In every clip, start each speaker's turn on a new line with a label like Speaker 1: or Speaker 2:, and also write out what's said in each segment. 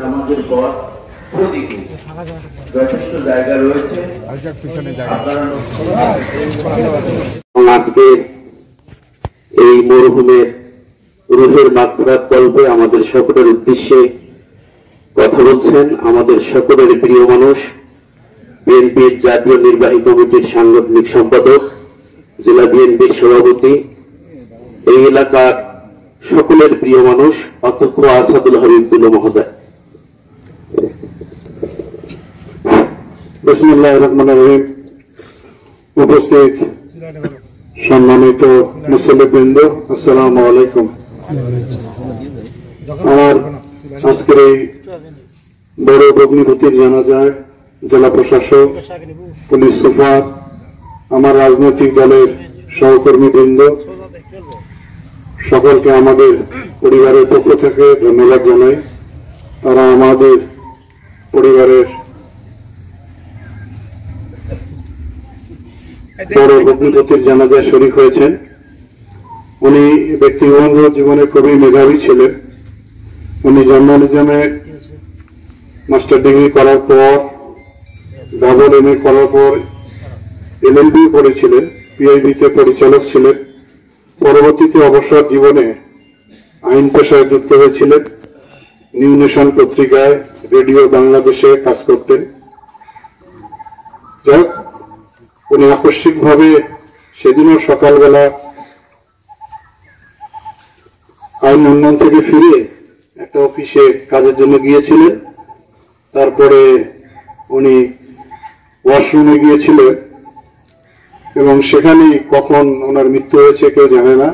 Speaker 1: নামাজের পর যথেষ্ট জায়গা রয়েছে। আজকে এই মরহুমের রুহের মাগফিরাত কল্পে আমাদের সকলের উদ্দেশ্যে কথা বলছেন আমাদের সকলের প্রিয় মানুষ, বিএনপির জাতীয় নির্বাহী কমিটির সাংগঠনিক সম্পাদক, জেলা বিএনপির সভাপতি, এই এলাকার সকলের প্রিয় মানুষ অধ্যক্ষ আসাদুল হাবিবুল্লাহ মহোদয়।
Speaker 2: বিসমিল্লাহির রহমানির রহিম। উপস্থিত সম্মানিত মুসল্লিবৃন্দ, আসসালামু আলাইকুম। আমার আজকের এই বড় ভগ্নিপতির জানাজায় জেলা প্রশাসক, পুলিশ সুপার, আমার রাজনৈতিক দলের সহকর্মীবৃন্দ সকলকে আমাদের পরিবারের পক্ষ থেকে ধন্যবাদ জানাই। তারা আমাদের পরিবারের বড় ভগ্নিপতির জানাজায় শরীক হয়েছেন। উনি ব্যক্তিগত জীবনে খুবই মেধাবী ছিলেন। উনি জার্নালিজমে মাস্টার ডিগ্রি করার পর ডাবল এমএ করার পর এলএলবি করেছিলেন, পিআইবিতে পরিচালক ছিলেন। পরবর্তীতে অবসর জীবনে আইন পেশায় যুক্ত হয়েছিলেন। নিউ নেশন পত্রিকায়, রেডিও বাংলাদেশে কাজ করতেন। যাক, উনি আকস্মিকভাবে সেদিনও সকালবেলা আইন উন্নয়ন থেকে ফিরে একটা অফিসে কাজের জন্য গিয়েছিলেন। তারপরে উনি ওয়াশরুমে গিয়েছিলেন এবং সেখানেই কখন ওনার মৃত্যু হয়েছে কেউ জানে না।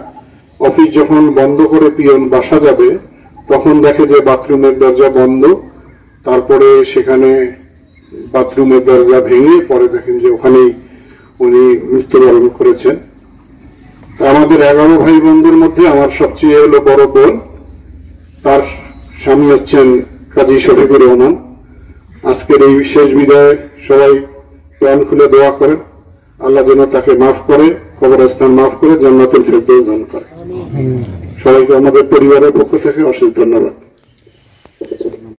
Speaker 2: অফিস যখন বন্ধ করে পিয়ন বাসা যাবে তখন দেখে যে বাথরুমের দরজা বন্ধ। তারপরে সেখানে বাথরুমের দরজা ভেঙে পরে দেখেন যে ওখানেই উনি মৃত্যুবরণ করেছেন। আমাদের 11 ভাই বোনদের মধ্যে আমার সবচেয়ে হলো বড় বোন, তার স্বামী হচ্ছেন কাজী শফিকুর রহমান। আজকের এই বিশেষ বিদায় সবাই প্রাণ খুলে দোয়া করেন, আল্লাহ যেন তাকে মাফ করে, কবরস্থান মাফ করে, জান্নাতুল ফেরদৌস দান করে। সবাইকে আমাদের পরিবারের পক্ষ থেকে অশেষ ধন্যবাদ।